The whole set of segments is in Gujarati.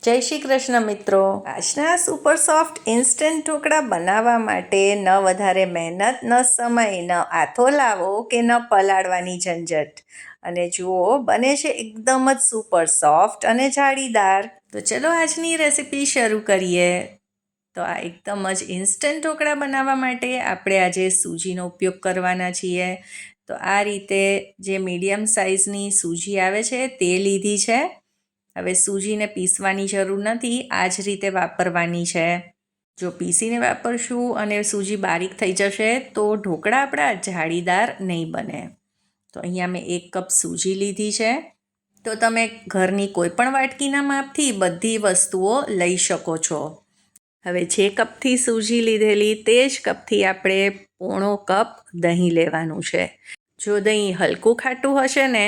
જય શ્રી કૃષ્ણ મિત્રો. આજના સુપર સોફ્ટ ઇન્સ્ટન્ટ ઢોકળા બનાવવા માટે ન વધારે મહેનત, ન સમય, ન આથો લાવો કે ન પલાળવાની ઝંઝટ. અને જુઓ, બને છે એકદમ જ સુપર સોફ્ટ અને જાળીદાર. તો ચલો આજની રેસીપી શરૂ કરીએ. તો આ એકદમ જ ઇન્સ્ટન્ટ ઢોકળા બનાવવા માટે આપણે આજે સૂજીનો ઉપયોગ કરવાના છીએ. તો આ રીતે જે મીડિયમ સાઇઝની સૂજી આવે છે તે લીધી છે. હવે સૂજીને પીસવાની જરૂર નથી, આ જ રીતે વાપરવાની છે. જો પીસીને વાપરશું અને સૂજી બારીક થઈ જશે તો ઢોકળા આપણા જાળીદાર નહીં બને. તો અહીંયા મેં 1 કપ સૂજી લીધી છે. તો તમે ઘરની કોઈ પણ વાટકીના માપથી બધી વસ્તુઓ લઈ શકો છો. હવે જે કપથી સૂજી લીધેલી તે જ કપથી આપણે 1/4 કપ દહીં લેવાનું છે. જો દહીં હલકું ખાટું હશે ને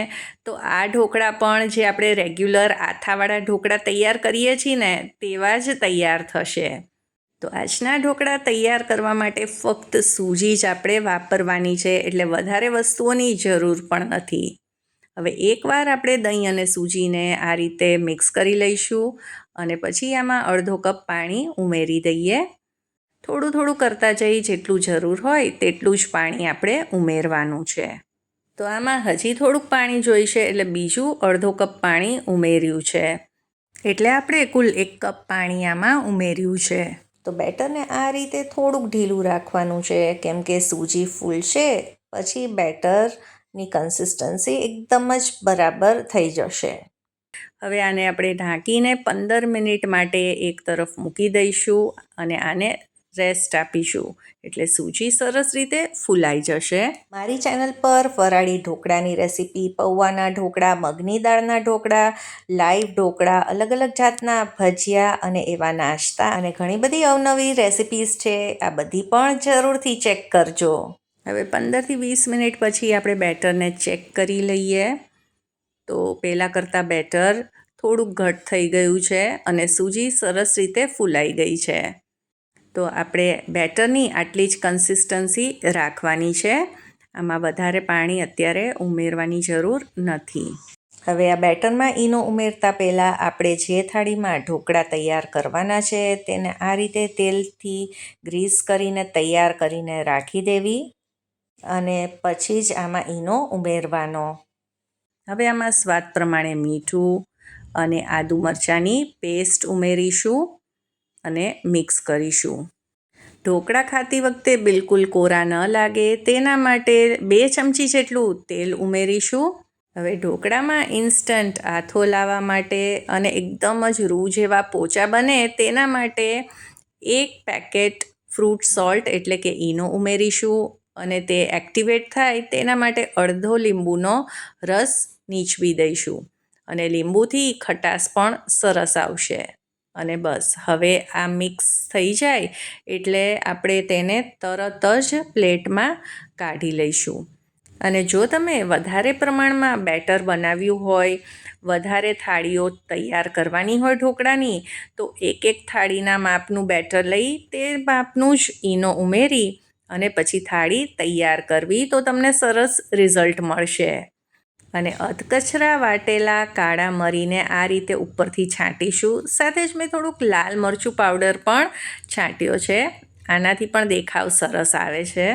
તો આ ઢોકળા પણ જે આપણે રેગ્યુલર આથાવાળા ઢોકળા તૈયાર કરીએ છીએ ને તેવા જ તૈયાર થશે. તો આજના ઢોકળા તૈયાર કરવા માટે ફક્ત સૂજી જ આપણે વાપરવાની છે, એટલે વધારે વસ્તુઓની જરૂર પણ નથી. હવે એકવાર આપણે દહીં અને સૂજીને આ રીતે મિક્સ કરી લઈશું અને પછી આમાં અડધો કપ પાણી ઉમેરી દઈએ. થોડું થોડું કરતાં જઈ જેટલું જરૂર હોય તેટલું જ પાણી આપણે ઉમેરવાનું છે. તો આમાં હજી થોડુંક પાણી જોઈશે એટલે બીજું અડધો કપ પાણી ઉમેર્યું છે. એટલે આપણે કુલ 1 કપ પાણી આમાં ઉમેર્યું છે. તો બેટરને આ રીતે થોડુંક ઢીલું રાખવાનું છે, કેમ કે સૂજી ફૂલશે પછી બેટરની કન્સિસ્ટન્સી એકદમ જ બરાબર થઈ જશે. હવે આને આપણે ઢાંકીને 15 મિનિટ માટે એક તરફ મૂકી દઈશું અને આને રેસ્ટ આપીશું, એટલે સૂજી સરસ રીતે ફૂલાઈ જશે. મારી ચેનલ પર ફરાળી ઢોકળાની રેસીપી, પૌંઆના ઢોકળા, મગની દાળના ઢોકળા, લાઈવ ઢોકળા, અલગ અલગ જાતના ભજીયા અને એવા નાસ્તા અને ઘણી બધી અવનવી રેસીપીઝ છે. આ બધી પણ જરૂરથી ચેક કરજો. હવે 15થી 20 મિનિટ પછી આપણે બેટરને ચેક કરી લઈએ. તો પહેલાં કરતાં બેટર થોડુંક ઘટ થઈ ગયું છે અને સૂજી સરસ રીતે ફૂલાઈ ગઈ છે. તો આપણે બેટરની આટલી જ કન્સિસ્ટન્સી રાખવાની છે. આમાં વધારે પાણી અત્યારે ઉમેરવાની જરૂર નથી. હવે આ બેટરમાં ઈનો ઉમેરતા પહેલાં આપણે જે થાળીમાં ઢોકળા તૈયાર કરવાના છે તેને આ રીતે તેલથી ગ્રીસ કરીને તૈયાર કરીને રાખી દેવી અને પછી જ આમાં ઈનો ઉમેરવાનો. હવે આમાં સ્વાદ પ્રમાણે મીઠું અને આદુ મરચાંની પેસ્ટ ઉમેરીશું અને મિક્સ કરીશું. ઢોકળા ખાતી વખતે બિલકુલ કોરા ન લાગે તેના માટે 2 ચમચી જેટલું તેલ ઉમેરીશું. હવે ઢોકળામાં ઇન્સ્ટન્ટ આથો લાવવા માટે અને એકદમ જ રૂ જેવા પોચા બને તેના માટે 1 પેકેટ ફ્રૂટ સોલ્ટ એટલે કે ઈનો ઉમેરીશું અને તે એક્ટિવેટ થાય તેના માટે અડધો લીંબુનો રસ નીચવી દઈશું અને લીંબુથી ખટાશ પણ સરસ આવશે. અને બસ હવે આ મિક્સ થઈ જાય એટલે આપણે તેને તરત જ પ્લેટમાં કાઢી લઈશું. અને જો તમે વધારે પ્રમાણમાં બેટર બનાવ્યું હોય, વધારે થાળીઓ તૈયાર કરવાની હોય ઢોકળાની, તો એક થાળીના માપનું બેટર લઈ તે માપનું જ ઈનો ઉમેરી અને પછી થાળી તૈયાર કરવી તો તમને સરસ રિઝલ્ટ મળશે. અને અધકચરા વાટેલા કાળા મરીને આ રીતે ઉપરથી છાંટીશું. સાથે જ મેં થોડુંક લાલ મરચું પાવડર પણ છાંટ્યો છે. આનાથી પણ દેખાવ સરસ આવે છે.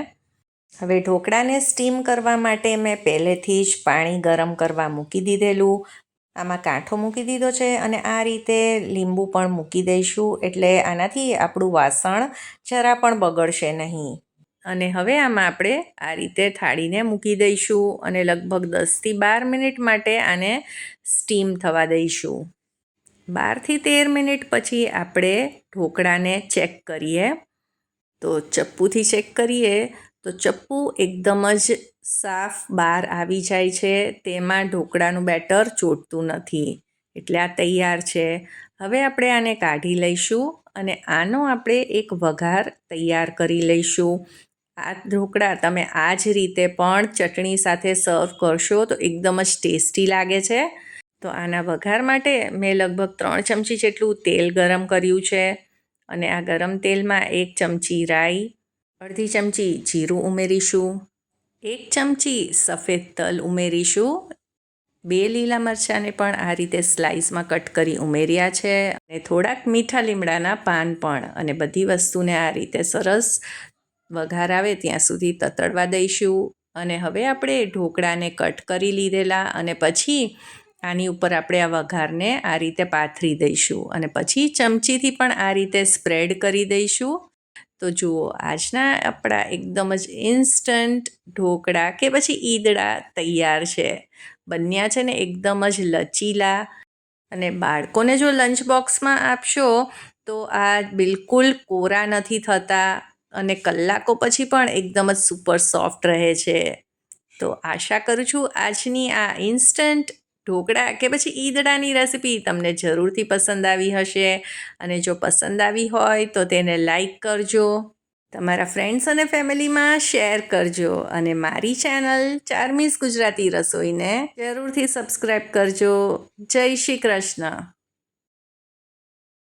હવે ઢોકળાને સ્ટીમ કરવા માટે મેં પહેલેથી જ પાણી ગરમ કરવા મૂકી દીધેલું. આમાં કાંઠો મૂકી દીધો છે અને આ રીતે લીંબુ પણ મૂકી દઈશું, એટલે આનાથી આપણું વાસણ જરા પણ બગડશે નહીં. અને હવે આમાં આપણે આ રીતે થાળીને મૂકી દઈશું અને લગભગ 10થી 12 મિનિટ માટે આને સ્ટીમ થવા દઈશું. 12થી 13 મિનિટ પછી આપણે ઢોકળાને ચેક કરીએ. તો ચપ્પુથી ચેક કરીએ તો ચપ્પુ એકદમ જ સાફ બહાર આવી જાય છે. તેમાં ઢોકળાનું બેટર ચોંટતું નથી, એટલે આ તૈયાર છે. હવે આપણે આને કાઢી લઈશું અને આનો આપણે એક વઘાર તૈયાર કરી લઈશું. આ ઢોકળા તમે આ જ રીતે પણ ચટણી સાથે સર્વ કરશો તો એકદમ જ ટેસ્ટી લાગે છે. તો આના વઘાર માટે મેં લગભગ 3 ચમચી જેટલું તેલ ગરમ કર્યું છે અને આ ગરમ તેલમાં 1 ચમચી રાઈ, અડધી ચમચી જીરું ઉમેરીશું, 1 ચમચી સફેદ તલ ઉમેરીશું 2 લીલા મરચાંને પણ આ રીતે સ્લાઇસમાં કટ કરી ઉમેર્યા છે અને થોડાક મીઠા લીમડાના પાન પણ, અને બધી વસ્તુને આ રીતે સરસ વઘાર આવે ત્યાં સુધી તતડવા દઈશું. અને હવે આપણે ઢોકળાને કટ કરી લીધેલા અને પછી આની ઉપર આપણે આ વઘારને આ રીતે પાથરી દઈશું અને પછી ચમચીથી પણ આ રીતે સ્પ્રેડ કરી દઈશું. તો જુઓ, આજના આપણા એકદમ જ ઇન્સ્ટન્ટ ઢોકળા કે પછી ઈદડા તૈયાર છે. બન્યા છે ને એકદમ જ લચીલા, અને બાળકોને જો લંચ બોક્સમાં આપશો તો આ બિલકુલ કોરા નથી થતા અને કલાકો પછી પણ એકદમ જ સુપર સોફ્ટ રહે છે. તો આશા કરું છું આજની આ ઇન્સ્ટન્ટ ઢોકળા કે પછી ઈદડાની રેસિપી તમને જરૂરથી પસંદ આવી હશે, અને જો પસંદ આવી હોય તો તેને લાઈક કરજો, તમારા ફ્રેન્ડ્સ અને ફેમિલીમાં શેર કરજો, અને મારી ચેનલ ચાર્મીસ ગુજરાતી રસોઈને જરૂરથી સબસ્ક્રાઈબ કરજો. જય શ્રી કૃષ્ણ.